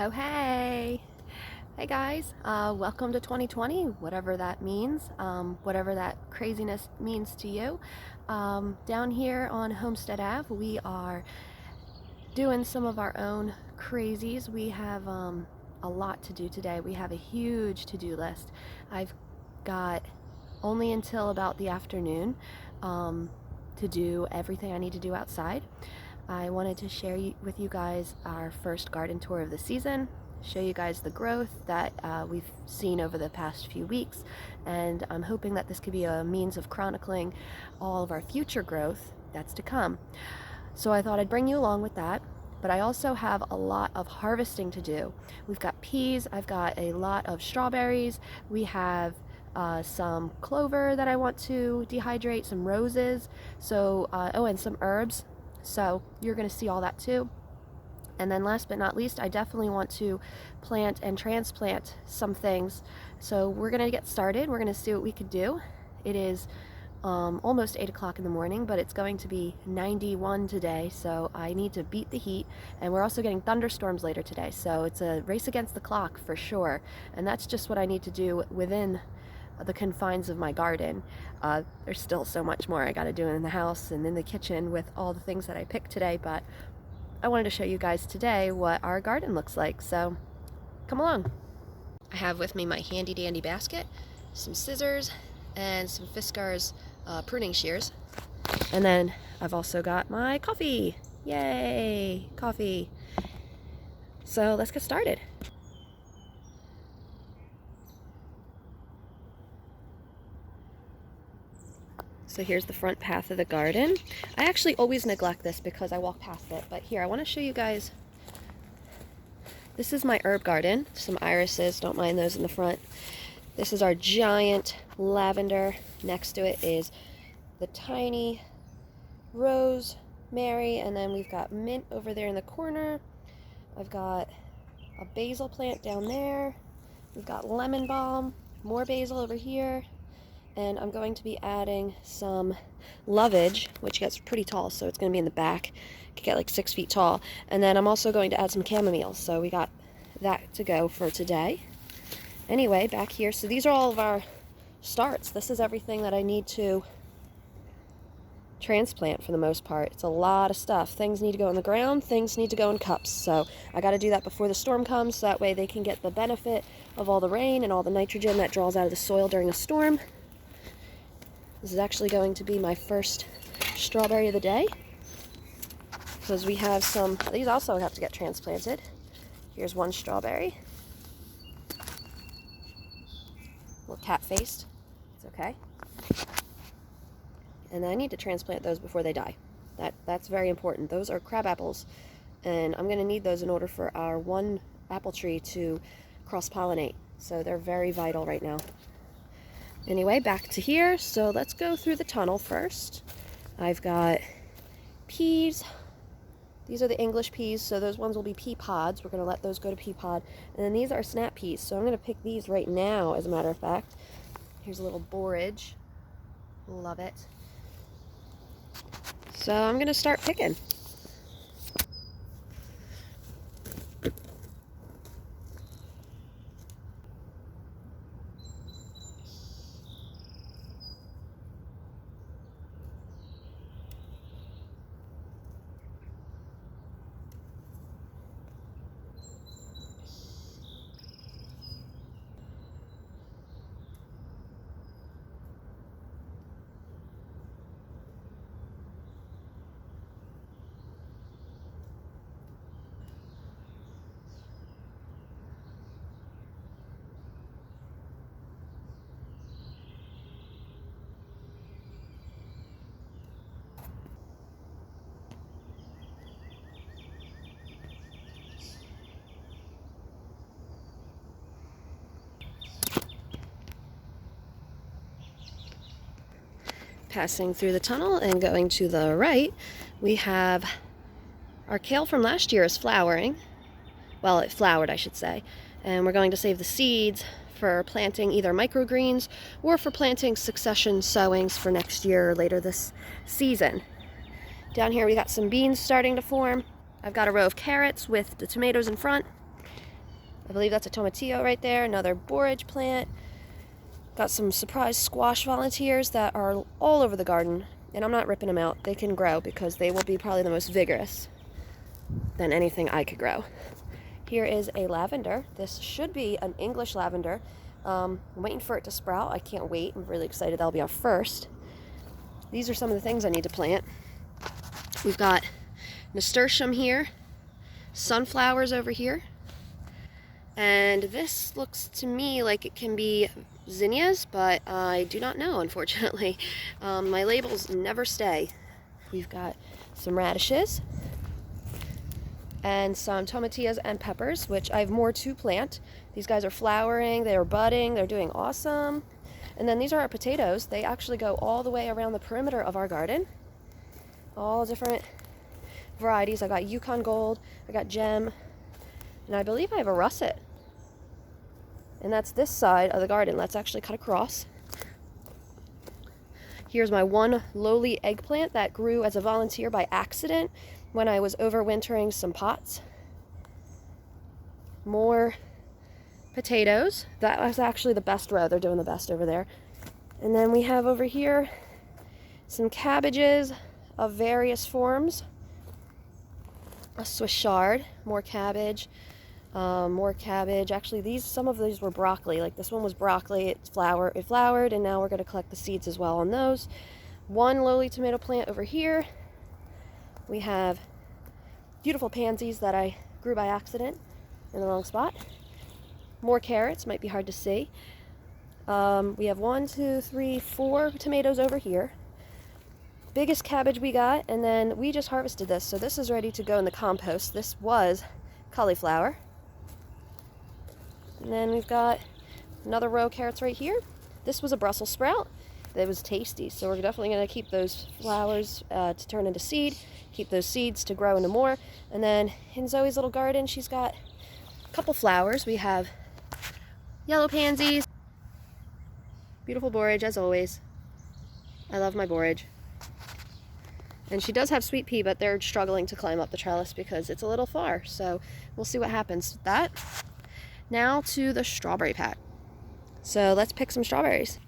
Oh, hey! Hey guys, welcome to 2020, whatever that means, whatever that craziness means to you. Down here on Homestead Ave, we are doing some of our own crazies. We have a lot to do today. We have a huge to-do list. I've got only until about the afternoon to do everything I need to do outside. I wanted to share with you guys our first garden tour of the season, show you guys the growth that we've seen over the past few weeks, and I'm hoping that this could be a means of chronicling all of our future growth that's to come. So I thought I'd bring you along with that, but I also have a lot of harvesting to do. We've got peas, I've got a lot of strawberries, we have some clover that I want to dehydrate, some roses, so and some herbs. So you're going to see all that too. And then last but not least, I definitely want to plant and transplant some things. So we're going to get started. We're going to see what we could do. It is almost 8 o'clock in the morning, but it's going to be 91 today, so I need to beat the heat. And we're also getting thunderstorms later today, so it's a race against the clock for sure. And that's just what I need to do within the confines of my garden. There's still so much more I got to do in the house and in the kitchen with all the things that I picked today, but I wanted to show you guys today what our garden looks like, so come along. I have with me my handy dandy basket, some scissors, and some Fiskars pruning shears. And then I've also got my coffee. Yay, coffee. So let's get started. So here's the front path of the garden. I actually always neglect this because I walk past it, but here, I want to show you guys. This is my herb garden. Some irises, don't mind those in the front. This is our giant lavender. Next to it is the tiny rosemary, and then we've got mint over there in the corner. I've got a basil plant down there. We've got lemon balm, more basil over here. And I'm going to be adding some lovage, which gets pretty tall, so it's going to be in the back. It could get like 6 feet tall. And then I'm also going to add some chamomile, so we got that to go for today. Anyway, back here, so these are all of our starts. This is everything that I need to transplant for the most part. It's a lot of stuff. Things need to go in the ground, things need to go in cups. So I got to do that before the storm comes, so that way they can get the benefit of all the rain and all the nitrogen that draws out of the soil during a storm. This is actually going to be my first strawberry of the day, because we have some, these also have to get transplanted. Here's one strawberry. A little cat-faced. It's okay. And I need to transplant those before they die. That's very important. Those are crab apples, and I'm going to need those in order for our one apple tree to cross-pollinate. So they're very vital right now. Anyway, back to here. So let's go through the tunnel first. I've got peas. These are the English peas, so those ones will be pea pods. We're going to let those go to pea pod. And then these are snap peas, so I'm going to pick these right now, as a matter of fact. Here's a little borage. Love it. So I'm going to start picking. Passing through the tunnel and going to the right, we have our kale from last year is flowering. Well, it flowered, I should say. And we're going to save the seeds for planting either microgreens or for planting succession sowings for next year or later this season. Down here we got some beans starting to form. I've got a row of carrots with the tomatoes in front. I believe that's a tomatillo right there, another borage plant. Got some surprise squash volunteers that are all over the garden, and I'm not ripping them out. They can grow because they will be probably the most vigorous than anything I could grow. Here is a lavender. This should be an English lavender. I'm waiting for it to sprout. I can't wait. I'm really excited that'll be our first. These are some of the things I need to plant. We've got nasturtium here, sunflowers over here, and this looks to me like it can be zinnias, but I do not know, unfortunately. My labels never stay. We've got some radishes and some tomatillas and peppers, which I have more to plant. These guys are flowering, they are budding, they're doing awesome. And then these are our potatoes. They actually go all the way around the perimeter of our garden. All different varieties. I got Yukon Gold, I got Gem, and I believe I have a russet. And that's this side of the garden. Let's actually cut across. Here's my one lowly eggplant that grew as a volunteer by accident when I was overwintering some pots. More potatoes. That was actually the best row. They're doing the best over there. And then we have over here some cabbages of various forms. A Swiss chard, more cabbage. More cabbage. Actually, some of these were broccoli. Like this one was broccoli. It flowered, and now we're going to collect the seeds as well on those. One lowly tomato plant over here. We have beautiful pansies that I grew by accident in the wrong spot. More carrots, might be hard to see. We have 1, 2, 3, 4 tomatoes over here. Biggest cabbage we got, and then we just harvested this, so this is ready to go in the compost. This was cauliflower. And then we've got another row of carrots right here. This was a Brussels sprout. It was tasty, so we're definitely going to keep those flowers to turn into seed, keep those seeds to grow into more. And then in Zoe's little garden, she's got a couple flowers. We have yellow pansies, beautiful borage as always. I love my borage. And she does have sweet pea, but they're struggling to climb up the trellis because it's a little far. So we'll see what happens with that. Now to the strawberry patch. So let's pick some strawberries.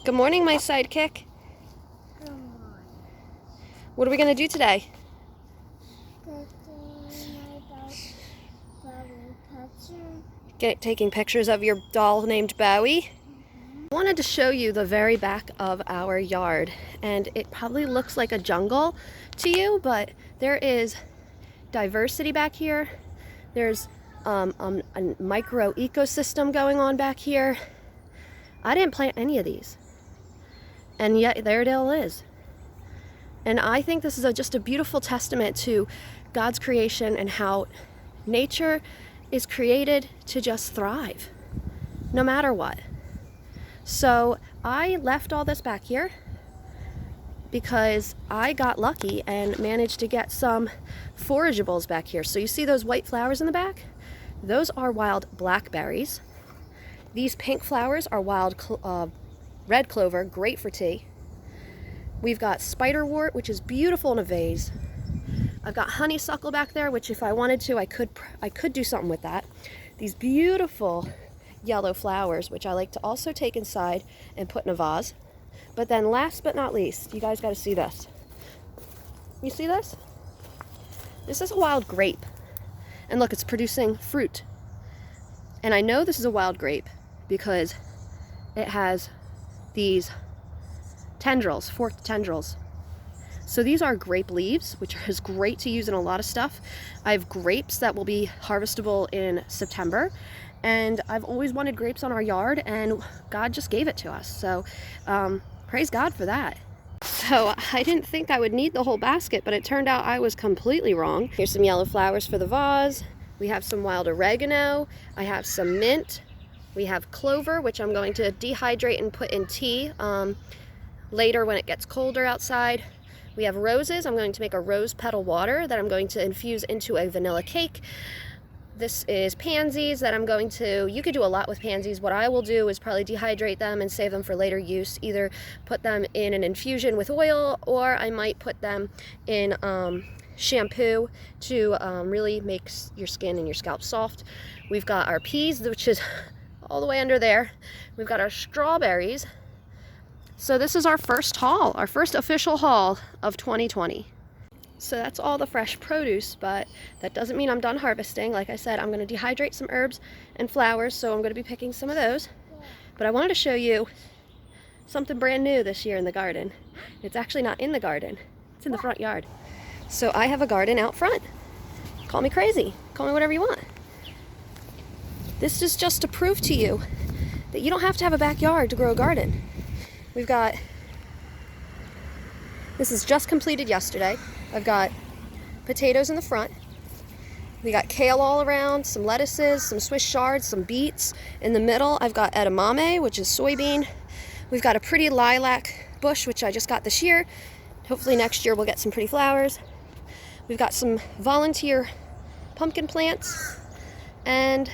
Good morning, my sidekick. Good morning. What are we going to do today? Taking pictures of your doll named Bowie. I wanted to show you the very back of our yard, and it probably looks like a jungle to you, but there is diversity back here. There's a micro ecosystem going on back here. I didn't plant any of these, and yet there it all is. And I think this is just a beautiful testament to God's creation and how nature is created to just thrive, no matter what. So I left all this back here because I got lucky and managed to get some forageables back here. So you see those white flowers in the back? Those are wild blackberries. These pink flowers are wild red clover, great for tea. We've got spiderwort, which is beautiful in a vase. I've got honeysuckle back there, which if I wanted to, I could do something with that. These beautiful yellow flowers, which I like to also take inside and put in a vase. But then last but not least, you guys got to see this. You see this? This is a wild grape. And look, it's producing fruit. And I know this is a wild grape because it has these tendrils, forked tendrils. So these are grape leaves, which is great to use in a lot of stuff. I have grapes that will be harvestable in September, and I've always wanted grapes on our yard, and God just gave it to us. So praise God for that. So I didn't think I would need the whole basket, but it turned out I was completely wrong. Here's some yellow flowers for the vase. We have some wild oregano. I have some mint. We have clover, which I'm going to dehydrate and put in tea later when it gets colder outside. We have roses. I'm going to make a rose petal water that I'm going to infuse into a vanilla cake. This is pansies that I'm going to, you could do a lot with pansies. What I will do is probably dehydrate them and save them for later use. Either put them in an infusion with oil, or I might put them in shampoo to really make your skin and your scalp soft. We've got our peas, which is all the way under there. We've got our strawberries. So this is our first haul, our first official haul of 2020. So that's all the fresh produce, but that doesn't mean I'm done harvesting. Like I said, I'm going to dehydrate some herbs and flowers, so I'm going to be picking some of those. But I wanted to show you something brand new this year in the garden. It's actually not in the garden, it's in the front yard. So I have a garden out front. Call me crazy, call me whatever you want. This is just to prove to you that you don't have to have a backyard to grow a garden. We've got, this is just completed yesterday. I've got potatoes in the front. We got kale all around, some lettuces, some Swiss chards, some beets. In the middle, I've got edamame, which is soybean. We've got a pretty lilac bush, which I just got this year. Hopefully next year we'll get some pretty flowers. We've got some volunteer pumpkin plants. And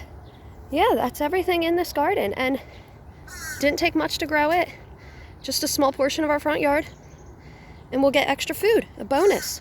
yeah, that's everything in this garden. And didn't take much to grow it. Just a small portion of our front yard. And we'll get extra food, a bonus.